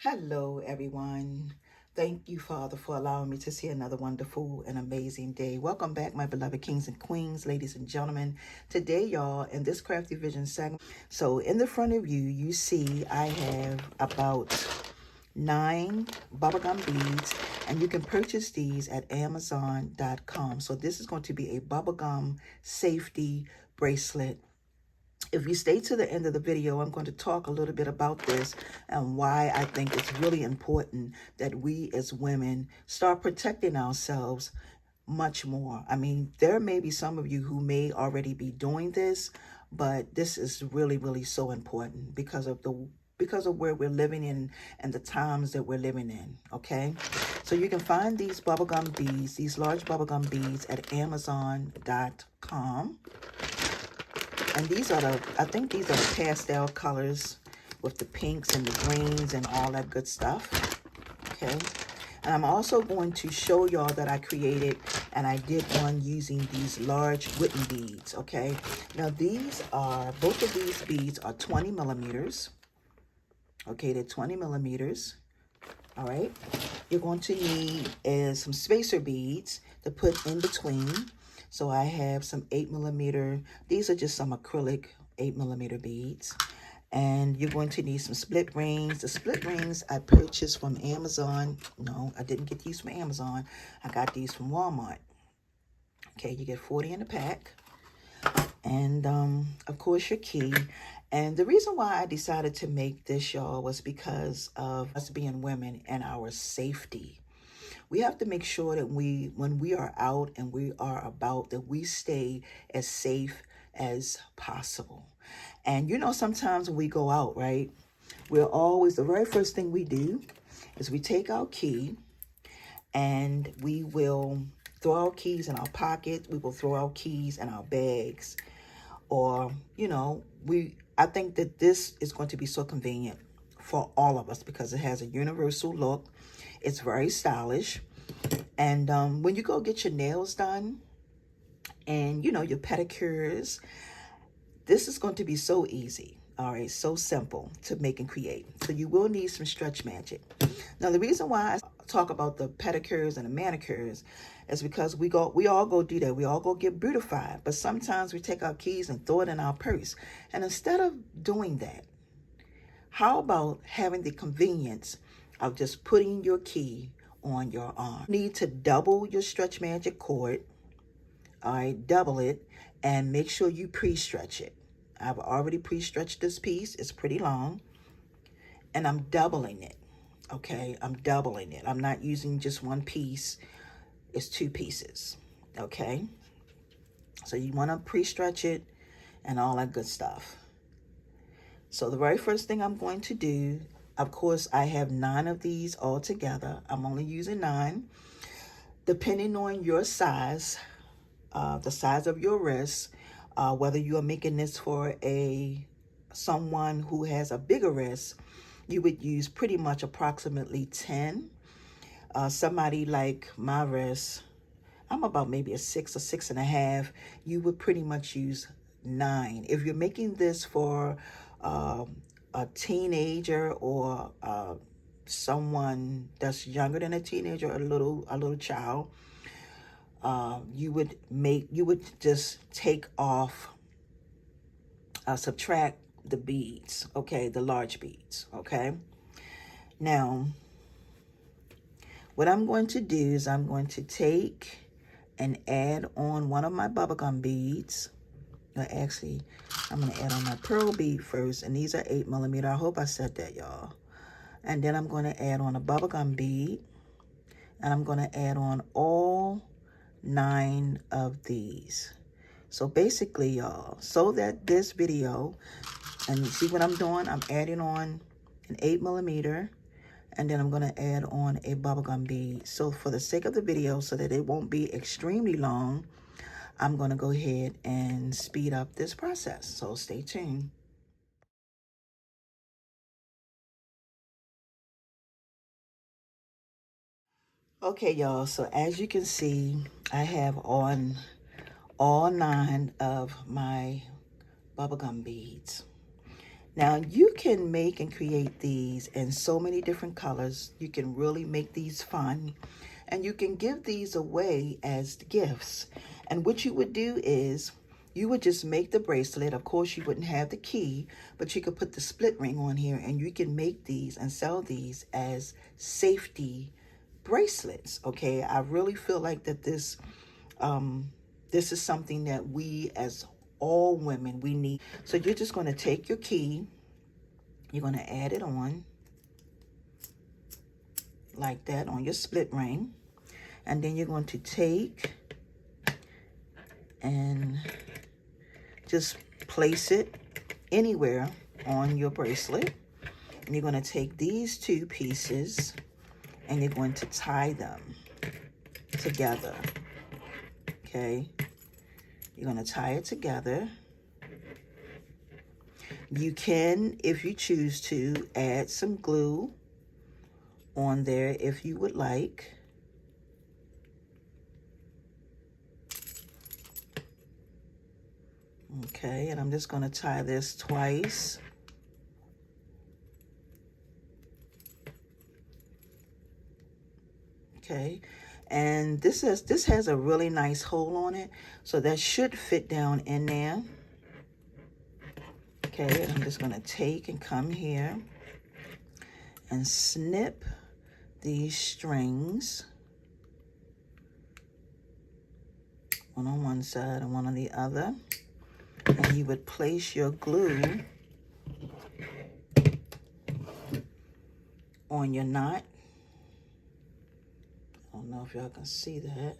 Hello, everyone. Thank you, Father, for allowing me to see another wonderful and amazing day. Welcome back, my beloved kings and queens, ladies and gentlemen. Today, y'all, in this Crafty Vision segment, so in the front of you, you see I have about 9 bubblegum beads, and you can purchase these at Amazon.com. So this is going to be a bubblegum safety bracelet. If you stay to the end of the video, I'm going to talk a little bit about this and why I think it's really important that we as women start protecting ourselves much more. I mean, there may be some of you who may already be doing this, but this is really, really so important because of where we're living in and the times that we're living in, okay? So you can find these bubblegum beads, these large bubblegum beads at Amazon.com. And these are I think these are the pastel colors with the pinks and the greens and all that good stuff, okay? And I'm also going to show y'all that I created, and I did one using these large wooden beads, okay? Now both of these beads are 20 millimeters, okay? They're 20 millimeters, all right? You're going to need some spacer beads to put in between. So I have some 8 millimeter. These are just some acrylic 8 millimeter beads. And you're going to need some split rings. The split rings I purchased from Amazon. No, I didn't get these from Amazon. I got these from Walmart. Okay, you get 40 in a pack. And of course your key. And the reason why I decided to make this, y'all, was because of us being women and our safety. We have to make sure that when we are out and we are about, that we stay as safe as possible. And you know, sometimes when we go out, right, the very first thing we do is we take our key and we will throw our keys in our pocket. We will throw our keys in our bags. Or, you know, I think that this is going to be so convenient for all of us because it has a universal look. It's very stylish. And when you go get your nails done and, you know, your pedicures, this is going to be so easy. All right, so simple to make and create. So you will need some stretch magic. Now, the reason why I talk about the pedicures and the manicures is because we all go do that. We all go get beautified. But sometimes we take our keys and throw it in our purse. And instead of doing that, how about having the convenience of just putting your key on your arm? You need to double your stretch magic cord. All right, double it and make sure you pre-stretch it. I've already pre-stretched this piece. It's pretty long. And I'm doubling it. Okay, I'm doubling it. I'm not using just one piece. It's 2 pieces. Okay. So you want to pre-stretch it and all that good stuff. So the very first thing I'm going to do, of course, I have 9 of these all together. I'm only using 9. Depending on your size, the size of your wrist, whether you are making this for someone who has a bigger wrist, you would use pretty much approximately 10. Somebody like my wrist, I'm about maybe a 6 or 6.5. You would pretty much use 9. If you're making this for a teenager or someone that's younger than a teenager, a little child, you would just take off, subtract the beads, okay, the large beads, okay. Now, what I'm going to do is I'm going to take and add on one of my bubblegum beads. Actually, I'm going to add on my pearl bead first, and these are 8 millimeter. I hope I said that, y'all. And then I'm going to add on a bubblegum bead, and I'm going to add on all 9 of these. So basically, y'all, so that this video, and you see what I'm doing, I'm adding on an 8 millimeter, and then I'm going to add on a bubblegum bead. So for the sake of the video, so that it won't be extremely long, I'm going to go ahead and speed up this process. So stay tuned. Okay, y'all, so as you can see, I have on all 9 of my bubblegum beads. Now you can make and create these in so many different colors. You can really make these fun, and you can give these away as gifts. And what you would do is you would just make the bracelet. Of course, you wouldn't have the key, but you could put the split ring on here, and you can make these and sell these as safety bracelets. Okay, I really feel like that this is something that we as all women, we need. So you're just going to take your key, you're going to add it on like that on your split ring, and then you're going to take and just place it anywhere on your bracelet. And you're going to take these two pieces and you're going to tie them together. Okay, you're going to tie it together. You can, if you choose to, add some glue on there if you would like. Okay, and I'm just going to tie this twice. Okay, and this has a really nice hole on it, so that should fit down in there. Okay, I'm just going to take and come here and snip these strings, one on one side and one on the other, and you would place your glue on your knot. I don't know if y'all can see that.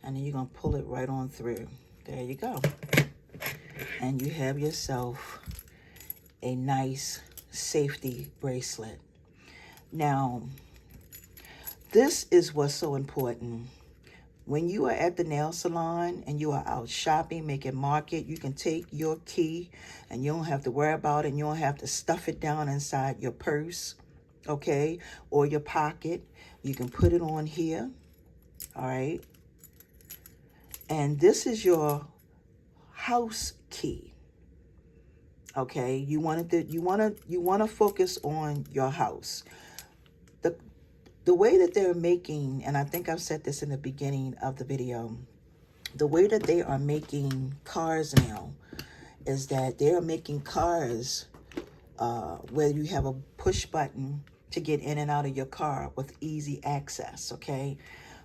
And then you're going to pull it right on through. There you go. And you have yourself a nice safety bracelet. Now, this is what's so important. When you are at the nail salon and you are out shopping, making market, you can take your key and you don't have to worry about it. And you don't have to stuff it down inside your purse, okay, or your pocket. You can put it on here, all right? And this is your house key, okay? You want to focus on your house. The way that they're making, and I think I've said this in the beginning of the video, the way that they are making cars now is that they are making cars where you have a push button to get in and out of your car with easy access, okay?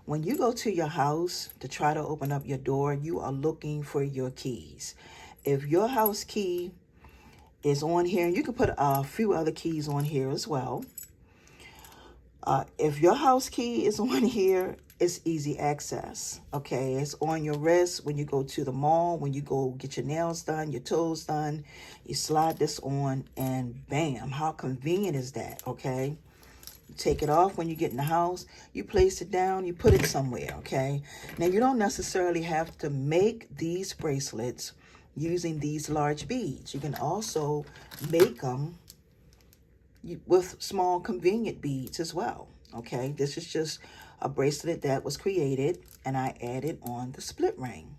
When you go to your house to try to open up your door, you are looking for your keys. If your house key is on here, you can put a few other keys on here as well. If your house key is on here, it's easy access, okay? It's on your wrist when you go to the mall, when you go get your nails done, your toes done, you slide this on and bam, how convenient is that, okay? You take it off when you get in the house, you place it down, you put it somewhere, okay? Now, you don't necessarily have to make these bracelets using these large beads. You can also make them with small convenient beads as well, okay? This is just a bracelet that was created and I added on the split ring,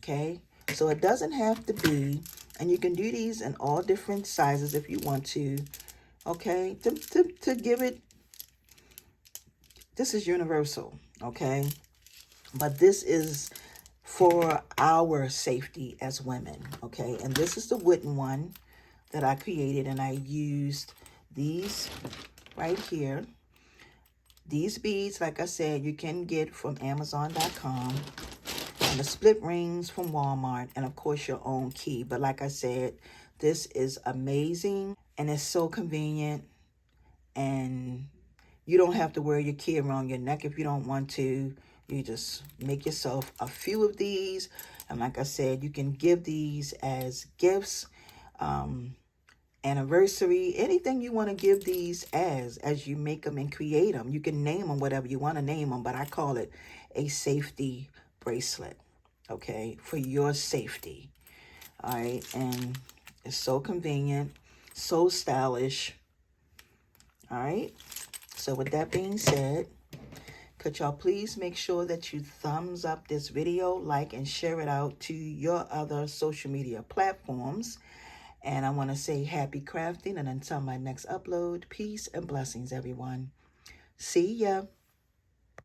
okay? So it doesn't have to be, and you can do these in all different sizes if you want to, okay? To give it, this is universal, okay? But this is for our safety as women, okay? And this is the wooden one that I created, and I used these right here. These beads, like I said, you can get from Amazon.com, and the split rings from Walmart, and of course your own key. But like I said, this is amazing, and it's so convenient, and you don't have to wear your key around your neck if you don't want to. You just make yourself a few of these, and like I said, you can give these as gifts, anniversary, anything you want to give these as you make them and create them. You can name them whatever you want to name them, but I call it a safety bracelet, okay, for your safety. All right, and it's so convenient, so stylish. All right, so with that being said, could y'all please make sure that you thumbs up this video, like and share it out to your other social media platforms. And I want to say happy crafting. And until my next upload, peace and blessings, everyone. See ya.